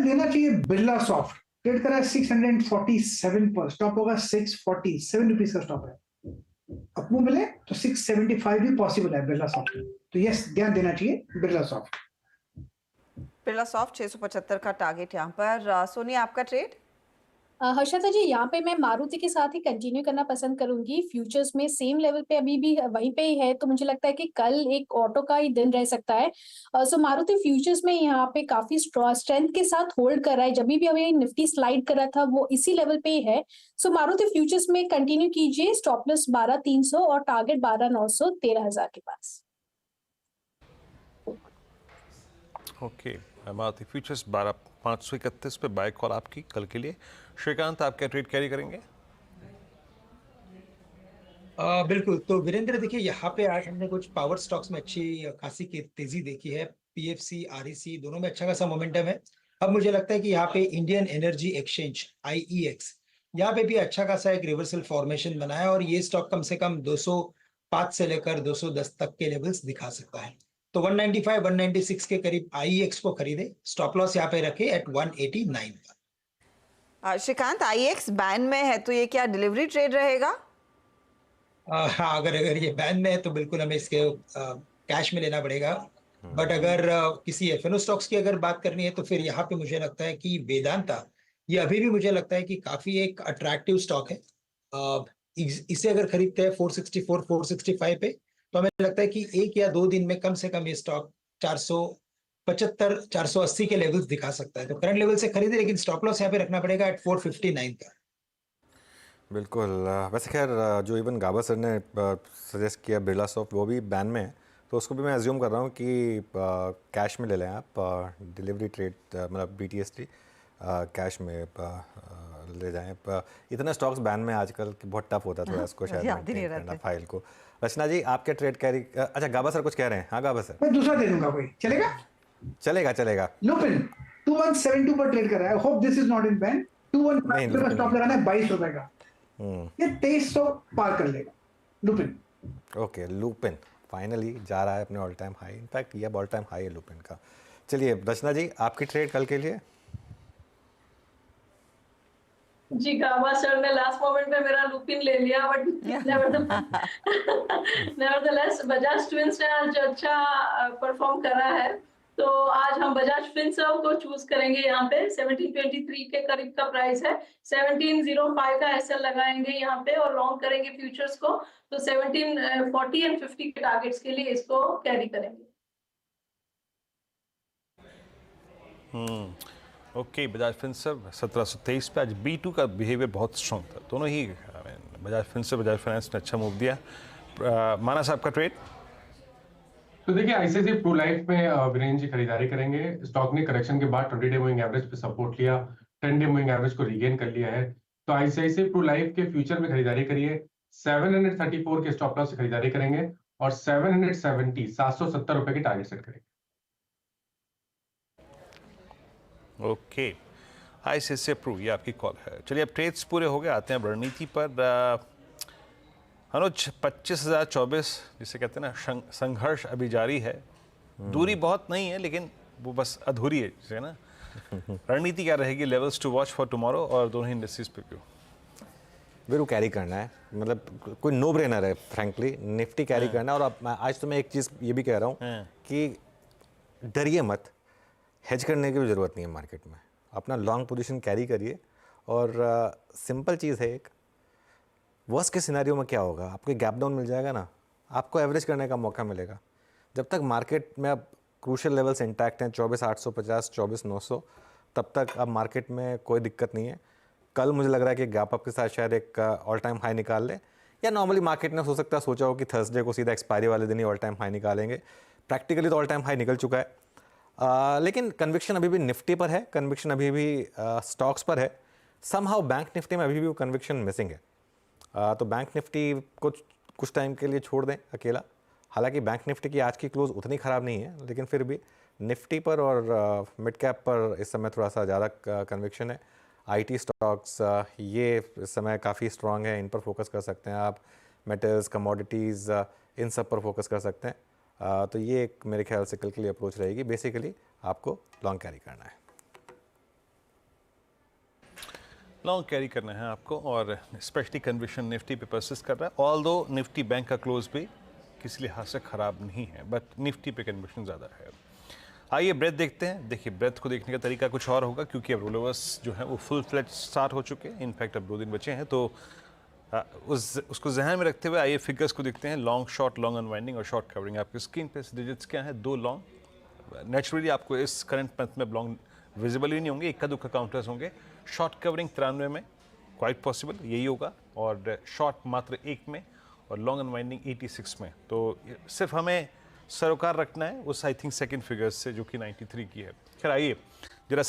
देना चाहिए Birla soft, trade करा है 647 पर, स्टॉप होगा 647 रुपीज का स्टॉप है। अपू मिले तो 675 भी पॉसिबल है बिरला सॉफ्ट, तो यस ध्यान देना चाहिए बिरला सॉफ्ट। बिरला सॉफ्ट 675 का टारगेट यहाँ पर। सोनिया आपका ट्रेड? हर्षदा जी, यहाँ पे मैं मारुति के साथ ही कंटिन्यू करना पसंद करूंगी। फ्यूचर्स में सेम लेवल पे अभी भी वहीं पे ही है, तो मुझे लगता है कि कल एक ऑटो का ही दिन रह सकता है। सो मारुति फ्यूचर्स में यहाँ पे काफी स्ट्रेंथ के साथ होल्ड कर रहा है। जब भी अभी निफ्टी स्लाइड कर रहा था वो इसी लेवल पे ही है। सो मारुति फ्यूचर्स में कंटिन्यू कीजिए, स्टॉप लॉस 12,300 और टारगेट 12,900, 13,000 के पास। ओके, मारुति फ्यूचर्स 12,531 पे बाय कॉल आपकी कल के लिए। श्रीकांत, आप क्या ट्रेड कैरी करेंगे? बिल्कुल, तो वीरेंद्र देखिए, यहाँ पे आज हमने कुछ पावर स्टॉक्स में अच्छी खासी की तेजी देखी है। पीएफसी, आरईसी दोनों में अच्छा खासा मोमेंटम है। अब मुझे लगता है कि यहाँ पे इंडियन एनर्जी एक्सचेंज IEX, यहाँ पे भी अच्छा खासा एक रिवर्सल फॉर्मेशन बना है और ये स्टॉक कम से कम 205 से लेकर 210 तक के लेवल्स दिखा सकता है। तो 195, 196 के करीब IEX को खरीदे, स्टॉप लॉस यहाँ पे रखे एट 189 पर। श्रीकांत, IEX बैन में है तो ये क्या डिलीवरी ट्रेड रहेगा? हाँ, अगर ये बैन में है तो बिल्कुल हमें इसके कैश में लेना पड़ेगा। बट अगर किसी FNO स्टॉक्स की अगर बात करनी है तो फिर यहाँ पे मुझे लगता है कि वेदांता, ये अभी भी मुझे लगता है कि काफी एक अट्रैक्टिव स्टॉक है। इसे अगर खरीदते हैं 464, 465 पे, तो हमें लगता है कि 1 या 2 दिन में कम से कम ये स्टॉक 475, 480 के लेवल्स दिखा सकता है। तो करंट लेवल से खरीदे, लेकिन स्टॉप लॉस यहाँ पे रखना पड़ेगा एट 459 का। बिल्कुल। वैसे खैर जो इवन गाबा सर ने सजेस्ट किया बिरला सॉफ्ट, वो भी बैन में है, तो उसको भी मैं अज्यूम कर रहा हूँ कि कैश में ले लें आप। डिलीवरी ट्रेड मतलब BTST कैश में ले जाएं। इतने स्टॉक्स बैन में आजकल बहुत टफ होता था इसको शायद मेंटेन करना फाइल को। रचना जी, आपके ट्रेड कैरी, अच्छा गाबा सर कुछ कह रहे हैं? हाँ गाबा सर। मैं दूसरा दे दूंगा, कोई चलेगा? चलेगा। लुपिन 2172 पर ट्रेड कर रहा है। Hope this is not in ban. 2152 का स्टॉप लगाना है 22 रुपए का। ये 2300 पार कर लेगा लुपिन। ओके, लुपिन फाइनली जा रहा है अपने ऑल टाइम हाई। इनफैक्ट ये ऑल टाइम हाई है लुपिन का। चलिए रचना जी, आपकी ट्रेड कल के लिए? जी, गाबा सर ने लास्ट मोमेंट पे मेरा लुपिन ले लिया, बट नेवरदलेस बजाज ट्विंस ने आज अच्छा परफॉर्म करा है, तो आज हम बजाज फिनसर्व को चूज करेंगे। यहाँ पे 1723 के करीब का प्राइस है, 1705 का SL लगाएंगे यहाँ पे और लॉन्ग करेंगे फ्यूचर्स को, तो 1740 एंड 50 के टारगेट्स के लिए इसको कैरी करेंगे। ओके, बजाज फिनसर्व 1723 पे। आज B2 का बिहेवियर बहुत स्ट्रॉन्ग था, दोनों ही बजाज फिनसर्व, बजाज फाइनेंस ने अच्छा मूव दिया। माना साहब का ट्रेड? तो देखिए, ICICI प्रू लाइफ में वीरेंद्र जी खरीदारी करेंगे। स्टॉक ने करेक्शन के बाद 20 डे मूविंग एवरेज पे सपोर्ट लिया, 10 डे मूविंग एवरेज को रीगेन कर लिया है। तो ICICI प्रू लाइफ के फ्यूचर में खरीदारी करिए। 734 के स्टॉप लॉस से खरीदारी करेंगे और 770 रुपए की टारगेट सेट करेंगे। ओके, ICICI प्रू, ये आपकी कॉल है। चलिए अब ट्रेड्स पूरे हो गए, आते हैं रणनीति पर। अनुज, 25,024 जिसे कहते हैं ना, संघर्ष अभी जारी है। दूरी बहुत नहीं है लेकिन वो बस अधूरी है, जैसे ना। रणनीति क्या रहेगी? Levels to watch for tomorrow और दोनों ही इंडस्ट्रीज पे क्यों? वीरू कैरी करना है, मतलब कोई नो ब्रेनर है फ्रैंकली, निफ्टी कैरी करना है। और अब आज तो मैं एक चीज़ ये भी कह रहा हूँ कि डरिए मत, हेज करने की भी ज़रूरत नहीं है मार्केट में। अपना लॉन्ग पोजीशन कैरी करिए और सिंपल चीज़ है, एक वर्स्ट के सिनेरियो में क्या होगा, आपको गैप डाउन मिल जाएगा ना, आपको एवरेज करने का मौका मिलेगा। जब तक मार्केट में अब क्रूशियल लेवल्स इंटैक्ट हैं 24,850, 24,900, तब तक अब मार्केट में कोई दिक्कत नहीं है। कल मुझे लग रहा है कि गैप अप के साथ शायद एक ऑल टाइम हाई निकाल ले, या नॉर्मली मार्केट ने हो सकता है सोचा हो कि थर्सडे को सीधा एक्सपायरी वाले दिन ही ऑल टाइम हाई निकालेंगे। प्रैक्टिकली तो ऑल टाइम हाई निकल चुका है, लेकिन कन्विक्शन अभी भी निफ्टी पर है, कन्विक्शन अभी भी स्टॉक्स पर है। समहाउ बैंक निफ्टी में अभी भी वो कन्विक्शन मिसिंग है। तो बैंक निफ्टी को कुछ टाइम के लिए छोड़ दें अकेला। हालांकि बैंक निफ्टी की आज की क्लोज उतनी ख़राब नहीं है, लेकिन फिर भी निफ्टी पर और मिड कैप पर इस समय थोड़ा सा ज़्यादा कन्विक्शन है। IT स्टॉक्स ये इस समय काफ़ी स्ट्रॉन्ग है, इन पर फोकस कर सकते हैं आप। मेटल्स, कमोडिटीज़, इन सब पर फोकस कर सकते हैं। तो ये एक मेरे ख्याल से कल के लिए अप्रोच रहेगी। बेसिकली आपको लॉन्ग कैरी करना है। लॉन्ग कैरी करना है आपको, और स्पेशली कन्विक्शन निफ्टी पे परसिस्ट कर रहा है। ऑल्दो निफ्टी बैंक का क्लोज भी किसी लिहाज से ख़राब नहीं है, बट निफ्टी पे कन्विक्शन ज़्यादा है। आइए ब्रेथ देखते हैं। देखिए ब्रेथ को देखने का तरीका कुछ और होगा, क्योंकि अब रोलओवर्स जो है वो फुल फ्लेज स्टार्ट हो चुके हैं। इनफैक्ट अब 2 दिन बचे हैं, तो उसको जहन में रखते हुए आइए फिगर्स को देखते हैं। लॉन्ग शॉर्ट, लॉन्ग अनवाइंडिंग और शॉर्ट कवरिंग। आपकी स्क्रीन पे डिजिट्स क्या है? 2 लॉन्ग। नेचुरली आपको इस करंट मंथ में लॉन्ग विजिबल ही नहीं होंगे, इक्का दुक्का काउंटर्स होंगे। शॉर्ट कवरिंग 93 में क्वाइट पॉसिबल यही होगा, और शॉर्ट मात्र 1 में, और लॉन्ग अनवाइंडिंग 86 में। तो सिर्फ हमें सरोकार रखना है उस आई थिंक सेकंड फिगर्स से, जो कि 93 की है। खैर आइए जरा